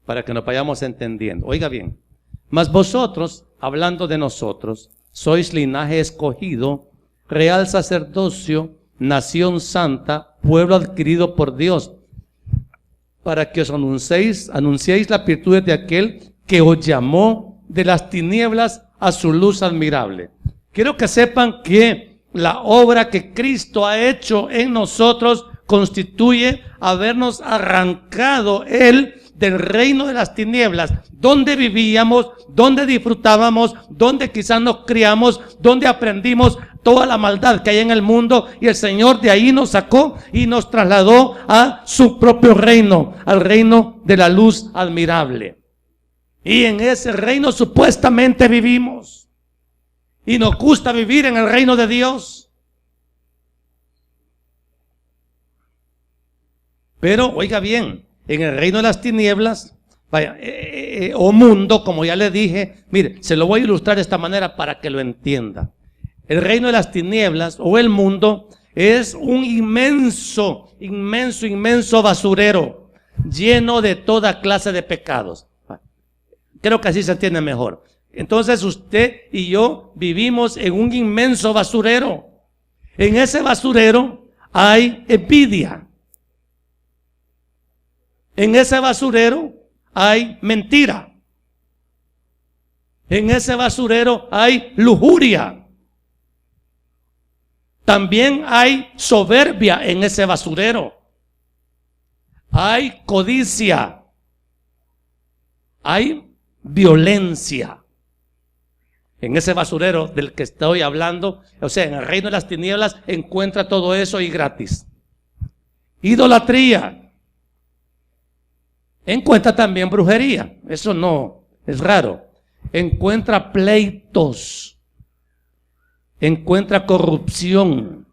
para que nos vayamos entendiendo. Oiga bien. Mas vosotros, hablando de nosotros, sois linaje escogido, real sacerdocio, nación santa, pueblo adquirido por Dios, para que os anunciéis las virtudes de aquel que os llamó de las tinieblas a su luz admirable. Quiero que sepan que la obra que Cristo ha hecho en nosotros constituye habernos arrancado Él del reino de las tinieblas, donde vivíamos, donde disfrutábamos, donde quizás nos criamos, donde aprendimos toda la maldad que hay en el mundo, y el Señor de ahí nos sacó y nos trasladó a su propio reino, al reino de la luz admirable. Y en ese reino supuestamente vivimos, y nos gusta vivir en el reino de Dios. Pero oiga bien, en el reino de las tinieblas, vaya, o mundo, como ya le dije, mire, se lo voy a ilustrar de esta manera para que lo entienda. El reino de las tinieblas o el mundo Es un inmenso basurero lleno de toda clase de pecados. Creo que así se entiende mejor. Entonces usted y yo vivimos en un inmenso basurero. En ese basurero hay envidia. En ese basurero hay mentira. En ese basurero hay lujuria. También hay soberbia en ese basurero. Hay codicia. Hay violencia. En ese basurero del que estoy hablando, o sea, en el reino de las tinieblas, encuentra todo eso y gratis. Idolatría. Encuentra también brujería. Eso no es raro. Encuentra pleitos. Encuentra corrupción.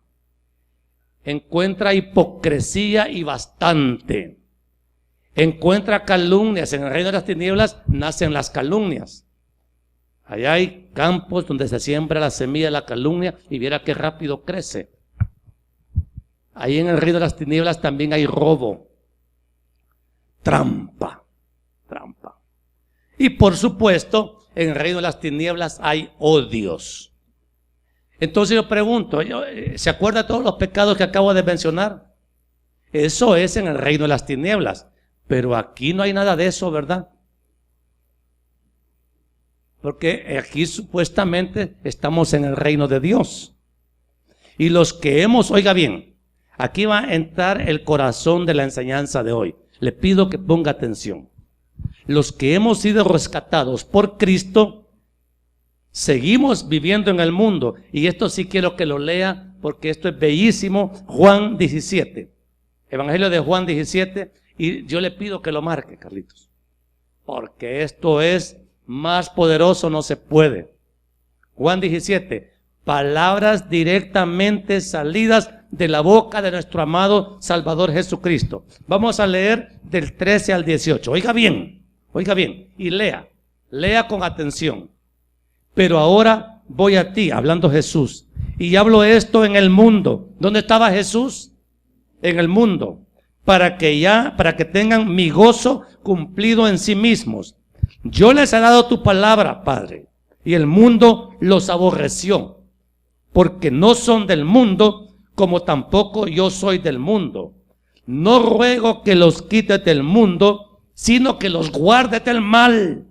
Encuentra hipocresía y bastante. Encuentra calumnias. En el reino de las tinieblas nacen las calumnias. Allá hay campos donde se siembra la semilla de la calumnia y viera qué rápido crece. Ahí en el reino de las tinieblas también hay robo, trampa. Y por supuesto, en el reino de las tinieblas hay odios. Entonces yo pregunto, ¿se acuerda de todos los pecados que acabo de mencionar? Eso es en el reino de las tinieblas, pero aquí no hay nada de eso, ¿verdad? Porque aquí supuestamente estamos en el reino de Dios. Y los que oiga bien, aquí va a entrar el corazón de la enseñanza de hoy. Le pido que ponga atención. Los que hemos sido rescatados por Cristo, seguimos viviendo en el mundo. Y esto sí quiero que lo lea porque esto es bellísimo. Juan 17. Evangelio de Juan 17. Y yo le pido que lo marque, Carlitos. Porque esto es más poderoso, no se puede. Juan 17, palabras directamente salidas de la boca de nuestro amado Salvador Jesucristo. Vamos a leer del 13 al 18. Oiga bien, y lea con atención. Pero ahora voy a ti, hablando Jesús, y hablo esto en el mundo. ¿Dónde estaba Jesús? En el mundo, para que tengan mi gozo cumplido en sí mismos. Yo les he dado tu palabra, Padre, y el mundo los aborreció, porque no son del mundo, como tampoco yo soy del mundo. No ruego que los quites del mundo, sino que los guardes del mal.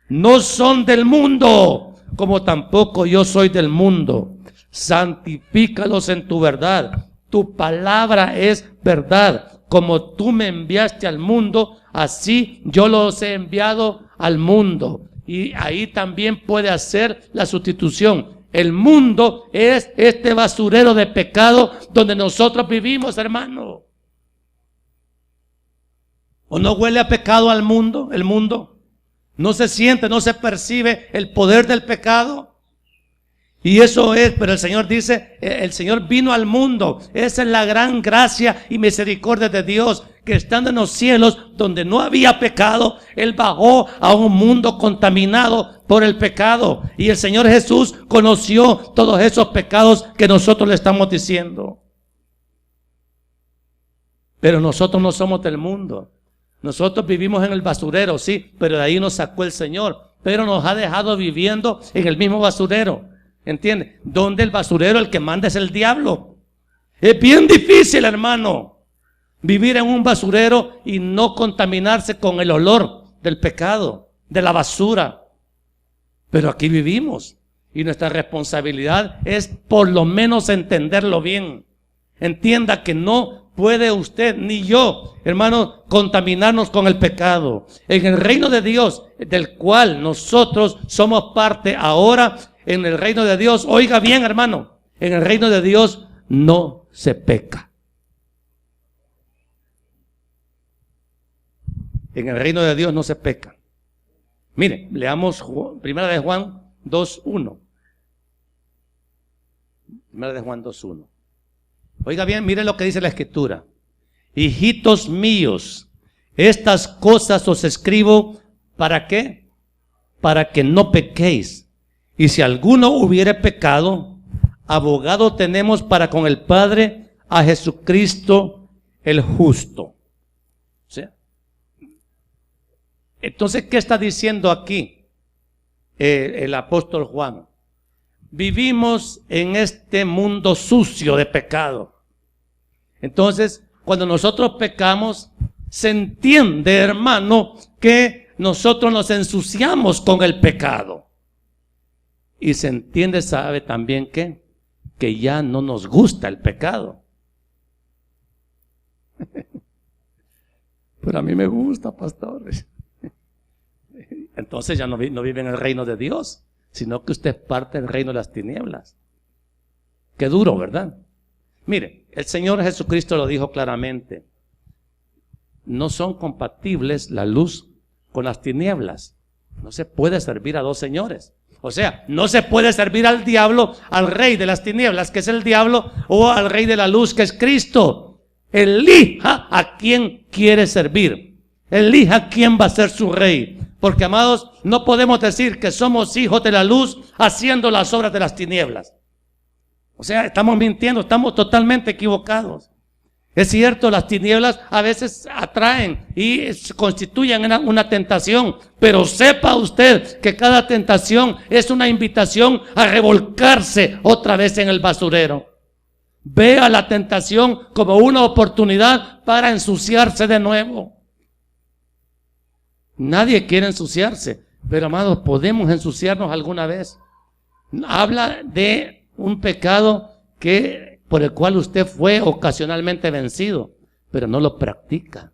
No son del mundo, como tampoco yo soy del mundo. Santifícalos en tu verdad. Tu palabra es verdad. Como tú me enviaste al mundo, así yo los he enviado al mundo. Y ahí también puede hacer la sustitución. El mundo es este basurero de pecado donde nosotros vivimos, hermano. ¿O no huele a pecado al mundo? El mundo no se siente, no se percibe el poder del pecado. Y eso es, pero el Señor dice, el Señor vino al mundo. Esa es la gran gracia y misericordia de Dios, que estando en los cielos donde no había pecado, Él bajó a un mundo contaminado por el pecado. Y el Señor Jesús conoció todos esos pecados que nosotros le estamos diciendo. Pero nosotros no somos del mundo. Nosotros vivimos en el basurero, sí, pero de ahí nos sacó el Señor. Pero nos ha dejado viviendo en el mismo basurero. ¿Entiende? Donde el basurero, el que manda es el diablo. Es bien difícil, hermano, vivir en un basurero y no contaminarse con el olor del pecado, de la basura. Pero aquí vivimos y nuestra responsabilidad es por lo menos entenderlo bien. Entienda que no puede usted ni yo, hermano, contaminarnos con el pecado. En el reino de Dios, del cual nosotros somos parte ahora, en el reino de Dios, oiga bien, hermano, en el reino de Dios no se peca. En el reino de Dios no se peca. Mire, leamos Primera de Juan 2:1. Primera de Juan 2:1. Oiga bien, mire lo que dice la Escritura. Hijitos míos, estas cosas os escribo, ¿para qué? Para que no pequéis. Y si alguno hubiere pecado, abogado tenemos para con el Padre, a Jesucristo el justo. ¿Sí? Entonces, ¿qué está diciendo aquí el apóstol Juan? Vivimos en este mundo sucio de pecado. Entonces, cuando nosotros pecamos, se entiende, hermano, que nosotros nos ensuciamos con el pecado. Y se entiende, sabe también que ya no nos gusta el pecado. Pero a mí me gusta, pastores. Entonces ya no vive en el reino de Dios, sino que usted es parte del reino de las tinieblas. Qué duro, ¿verdad? Mire, el Señor Jesucristo lo dijo claramente. No son compatibles la luz con las tinieblas. No se puede servir a dos señores. O sea, no se puede servir al diablo, al rey de las tinieblas, que es el diablo, o al rey de la luz, que es Cristo. Elija a quién quiere servir. Elija a quién va a ser su rey. Porque, amados, no podemos decir que somos hijos de la luz haciendo las obras de las tinieblas. O sea, estamos mintiendo, estamos totalmente equivocados. Es cierto, las tinieblas a veces atraen y constituyen una tentación, pero sepa usted que cada tentación es una invitación a revolcarse otra vez en el basurero. Vea la tentación como una oportunidad para ensuciarse de nuevo. Nadie quiere ensuciarse, pero amados, podemos ensuciarnos alguna vez. Habla de un pecado por el cual usted fue ocasionalmente vencido, pero no lo practica.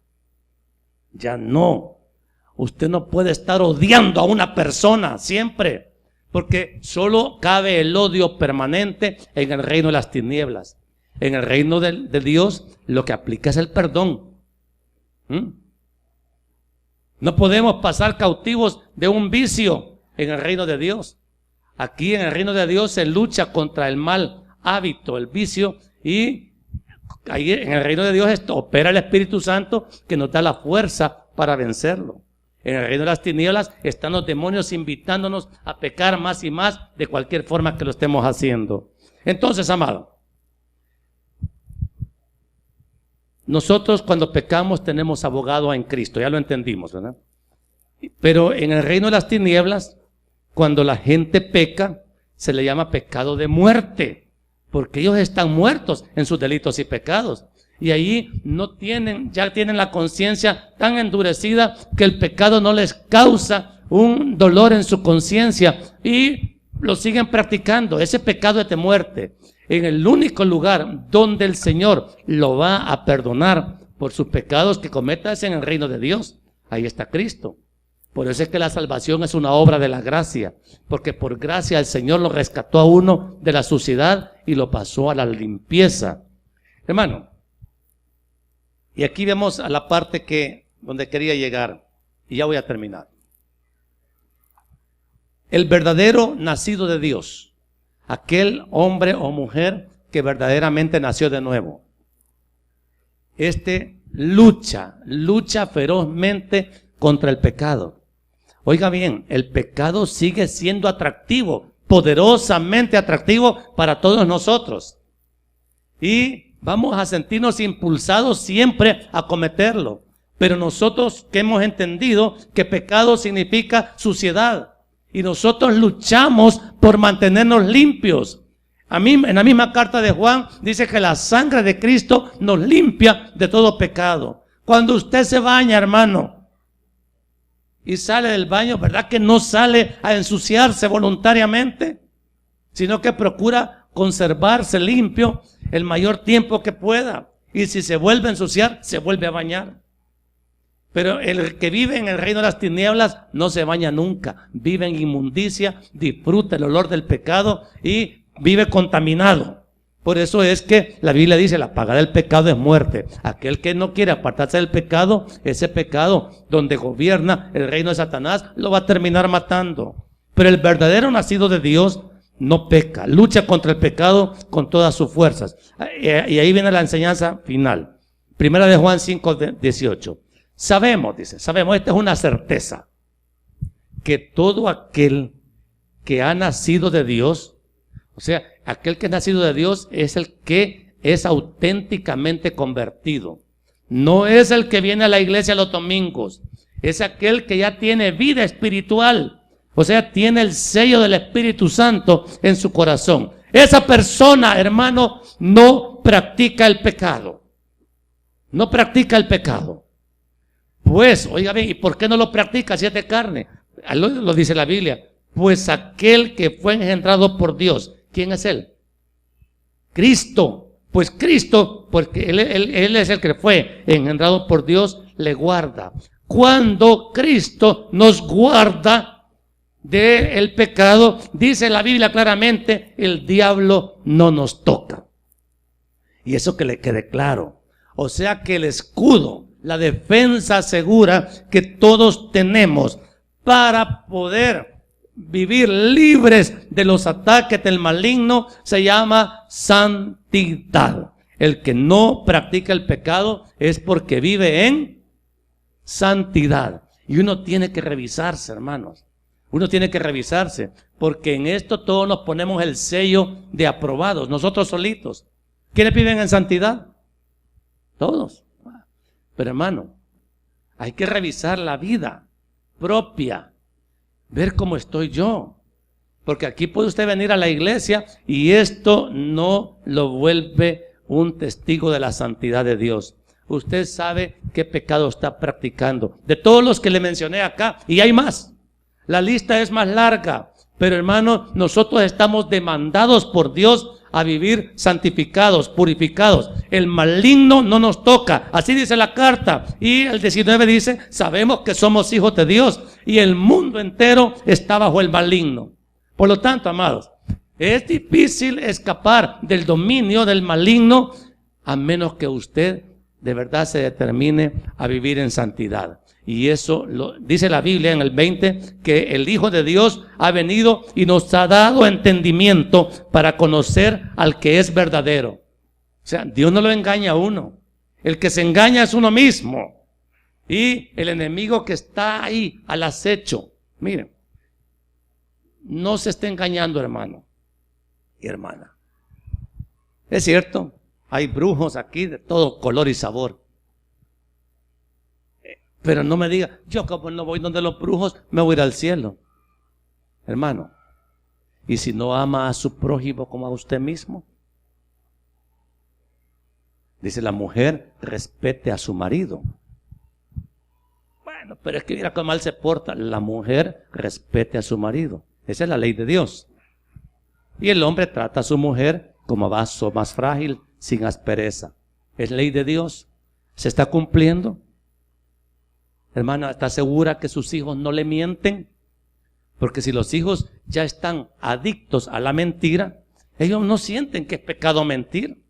Ya no. Usted no puede estar odiando a una persona siempre, porque solo cabe el odio permanente en el reino de las tinieblas. En el reino de Dios lo que aplica es el perdón. No podemos pasar cautivos de un vicio en el reino de Dios. Aquí en el reino de Dios se lucha contra el mal hábito, el vicio, y ahí en el reino de Dios opera el Espíritu Santo que nos da la fuerza para vencerlo. En el reino de las tinieblas están los demonios invitándonos a pecar más y más de cualquier forma que lo estemos haciendo. Entonces, amado, nosotros cuando pecamos tenemos abogado en Cristo, ya lo entendimos, ¿verdad? Pero en el reino de las tinieblas, cuando la gente peca, se le llama pecado de muerte, porque ellos están muertos en sus delitos y pecados. Y ahí ya tienen la conciencia tan endurecida que el pecado no les causa un dolor en su conciencia y lo siguen practicando. Ese pecado es de muerte. En el único lugar donde el Señor lo va a perdonar por sus pecados que cometa es en el reino de Dios. Ahí está Cristo. Por eso es que la salvación es una obra de la gracia, porque por gracia el Señor lo rescató a uno de la suciedad y lo pasó a la limpieza. Hermano, y aquí vemos a la parte donde quería llegar, y ya voy a terminar. El verdadero nacido de Dios, aquel hombre o mujer que verdaderamente nació de nuevo, lucha ferozmente contra el pecado. Oiga bien, el pecado sigue siendo atractivo, poderosamente atractivo para todos nosotros. Y vamos a sentirnos impulsados siempre a cometerlo. Pero nosotros que hemos entendido que pecado significa suciedad. Y nosotros luchamos por mantenernos limpios. En la misma carta de Juan dice que la sangre de Cristo nos limpia de todo pecado. Cuando usted se baña, hermano, y sale del baño, ¿verdad que no sale a ensuciarse voluntariamente? Sino que procura conservarse limpio el mayor tiempo que pueda. Y si se vuelve a ensuciar, se vuelve a bañar. Pero el que vive en el reino de las tinieblas no se baña nunca. Vive en inmundicia, disfruta el olor del pecado y vive contaminado. Por eso es que la Biblia dice, la paga del pecado es muerte. Aquel que no quiere apartarse del pecado, ese pecado donde gobierna el reino de Satanás, lo va a terminar matando. Pero el verdadero nacido de Dios no peca, lucha contra el pecado con todas sus fuerzas. Y ahí viene la enseñanza final. Primera de Juan 5:18. Sabemos, esta es una certeza, que todo aquel que ha nacido de Dios, o sea, aquel que es nacido de Dios es el que es auténticamente convertido. No es el que viene a la iglesia los domingos. Es aquel que ya tiene vida espiritual. O sea, tiene el sello del Espíritu Santo en su corazón. Esa persona, hermano, no practica el pecado. No practica el pecado. Pues, oiga bien, ¿y por qué no lo practica si es de carne? Lo dice la Biblia. Pues aquel que fue engendrado por Dios. ¿Quién es él? Cristo. Pues Cristo, porque él es el que fue engendrado por Dios, le guarda. Cuando Cristo nos guarda del pecado, dice la Biblia claramente, el diablo no nos toca. Y eso que le quede claro. O sea que el escudo, la defensa segura que todos tenemos para poder vivir libres de los ataques del maligno se llama santidad. El que no practica el pecado es porque vive en santidad. Y uno tiene que revisarse, hermanos. Uno tiene que revisarse, porque en esto todos nos ponemos el sello de aprobados, nosotros solitos. ¿Quiénes viven en santidad? Todos. Pero hermano, hay que revisar la vida propia, ver cómo estoy yo. Porque aquí puede usted venir a la iglesia y esto no lo vuelve un testigo de la santidad de Dios. Usted sabe qué pecado está practicando. De todos los que le mencioné acá, y hay más. La lista es más larga. Pero hermano, nosotros estamos demandados por Dios a vivir santificados, purificados. El maligno no nos toca. Así dice la carta. Y el 19 dice, sabemos que somos hijos de Dios y el mundo entero está bajo el maligno. Por lo tanto, amados, es difícil escapar del dominio del maligno a menos que usted de verdad se determine a vivir en santidad. Y eso lo dice la Biblia en el 20, que el Hijo de Dios ha venido y nos ha dado entendimiento para conocer al que es verdadero. O sea, Dios no lo engaña a uno. El que se engaña es uno mismo. Y el enemigo que está ahí al acecho. Miren, no se esté engañando, hermano y hermana. Es cierto, hay brujos aquí de todo color y sabor. Pero no me diga, yo como no voy donde los brujos, me voy a ir al cielo. Hermano, ¿y si no ama a su prójimo como a usted mismo? Dice la mujer, respete a su marido. Bueno, pero es que mira cómo mal se porta. La mujer respete a su marido. Esa es la ley de Dios. Y el hombre trata a su mujer como vaso más frágil, sin aspereza. Es ley de Dios. ¿Se está cumpliendo? Hermana, ¿está segura que sus hijos no le mienten? Porque si los hijos ya están adictos a la mentira, ellos no sienten que es pecado mentir.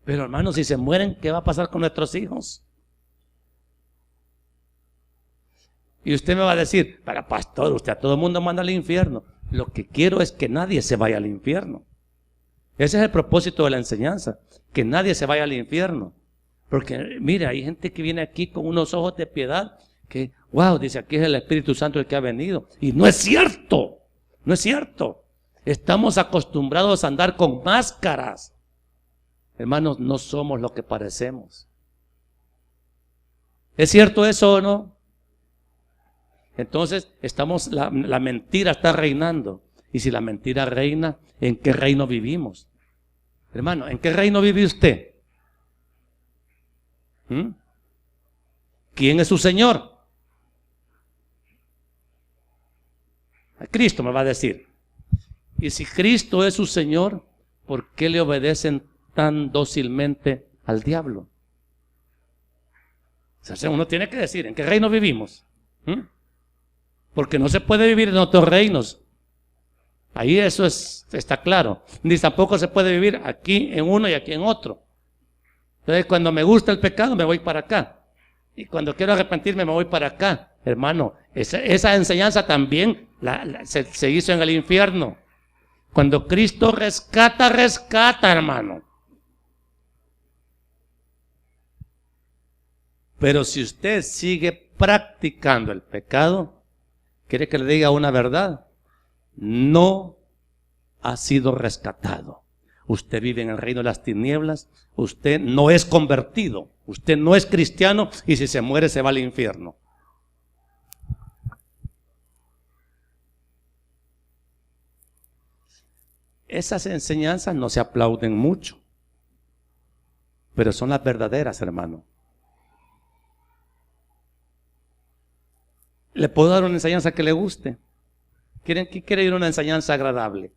Pero hermano, si se mueren, ¿qué va a pasar con nuestros hijos? Y usted me va a decir, pero pastor, usted a todo el mundo manda al infierno. Lo que quiero es que nadie se vaya al infierno. Ese es el propósito de la enseñanza, que nadie se vaya al infierno. Porque mire, hay gente que viene aquí con unos ojos de piedad que, wow, dice, aquí es el Espíritu Santo el que ha venido. Y no es cierto, no es cierto. Estamos acostumbrados a andar con máscaras. Hermanos, no somos lo que parecemos. ¿Es cierto eso o no? Entonces, la mentira está reinando. Y si la mentira reina, ¿en qué reino vivimos? Hermano, ¿en qué reino vive usted? ¿Quién es su Señor? Cristo me va a decir. Y si Cristo es su Señor, ¿por qué le obedecen tan dócilmente al diablo? O sea, uno tiene que decir, ¿en qué reino vivimos? Porque no se puede vivir en otros reinos. Ahí eso está claro. Ni tampoco se puede vivir aquí en uno y aquí en otro. Entonces, cuando me gusta el pecado, me voy para acá. Y cuando quiero arrepentirme, me voy para acá. Hermano, esa enseñanza también se hizo en el infierno. Cuando Cristo rescata, hermano. Pero si usted sigue practicando el pecado, ¿quiere que le diga una verdad? No ha sido rescatado. Usted vive en el reino de las tinieblas, usted no es convertido, usted no es cristiano y si se muere se va al infierno. Esas enseñanzas no se aplauden mucho, pero son las verdaderas, hermano. ¿Le puedo dar una enseñanza que le guste? ¿Quiere ir a una enseñanza agradable?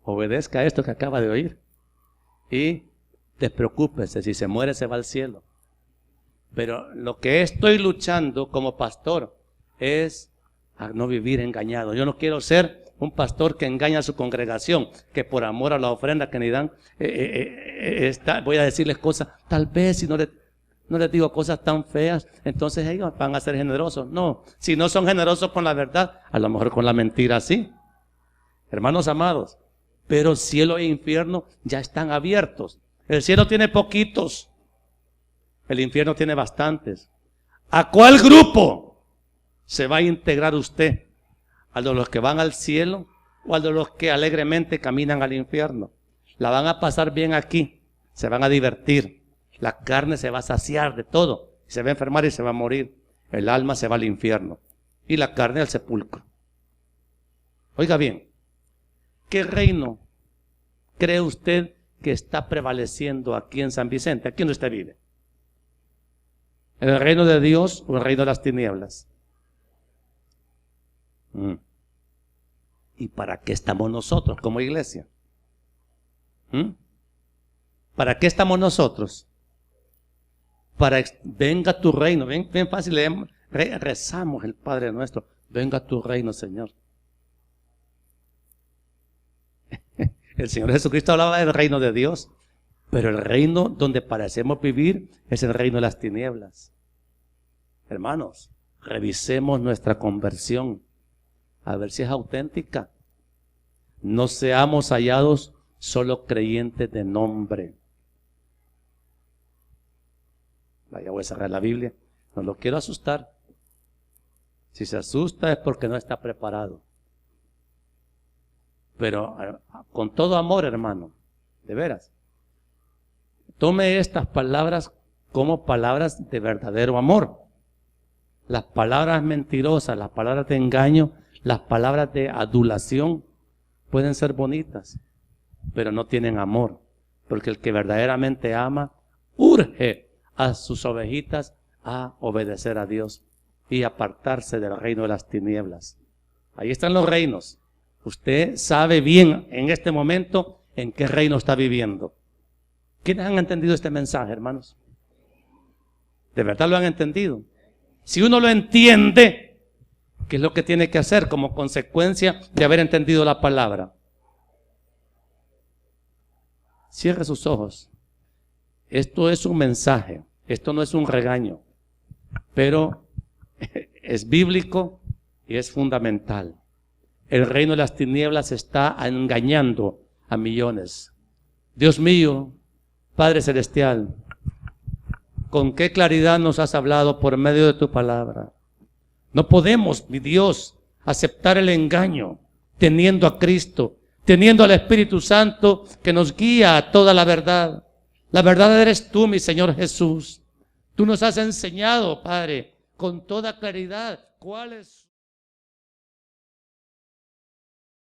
Obedezca esto que acaba de oír y despreocúpese, si se muere se va al cielo. Pero lo que estoy luchando como pastor es a no vivir engañado. Yo no quiero ser un pastor que engaña a su congregación, que por amor a la ofrenda que ni dan, voy a decirles cosas, tal vez si no les digo cosas tan feas, entonces ellos van a ser generosos. No, si no son generosos con la verdad, a lo mejor con la mentira sí. Hermanos amados, pero cielo e infierno ya están abiertos. El cielo tiene poquitos, el infierno tiene bastantes. ¿A cuál grupo se va a integrar usted? ¿A los que van al cielo o a los que alegremente caminan al infierno? La van a pasar bien aquí, se van a divertir. La carne se va a saciar de todo, se va a enfermar y se va a morir. El alma se va al infierno y la carne al sepulcro. Oiga bien, ¿qué reino cree usted que está prevaleciendo aquí en San Vicente? ¿Aquí donde usted vive? ¿El reino de Dios o el reino de las tinieblas? ¿Y para qué estamos nosotros como iglesia? ¿Para qué estamos nosotros? Venga tu reino. Bien fácil, rezamos el Padre nuestro. Venga tu reino, Señor. El Señor Jesucristo hablaba del reino de Dios, pero el reino donde parecemos vivir es el reino de las tinieblas. Hermanos, revisemos nuestra conversión, a ver si es auténtica. No seamos hallados solo creyentes de nombre. Vaya, voy a cerrar la Biblia. No lo quiero asustar. Si se asusta es porque no está preparado. Pero con todo amor, hermano, de veras, tome estas palabras como palabras de verdadero amor. Las palabras mentirosas, las palabras de engaño, las palabras de adulación pueden ser bonitas, pero no tienen amor, porque el que verdaderamente ama urge a sus ovejitas a obedecer a Dios y apartarse del reino de las tinieblas. Ahí están los reinos. Usted sabe bien en este momento en qué reino está viviendo. ¿Quiénes han entendido este mensaje, hermanos? ¿De verdad lo han entendido? Si uno lo entiende, ¿qué es lo que tiene que hacer como consecuencia de haber entendido la palabra? Cierre sus ojos. Esto es un mensaje, esto no es un regaño, pero es bíblico y es fundamental. El reino de las tinieblas está engañando a millones. Dios mío, Padre Celestial, con qué claridad nos has hablado por medio de tu palabra. No podemos, mi Dios, aceptar el engaño, teniendo a Cristo, teniendo al Espíritu Santo que nos guía a toda la verdad. La verdad eres tú, mi Señor Jesús. Tú nos has enseñado, Padre, con toda claridad cuál es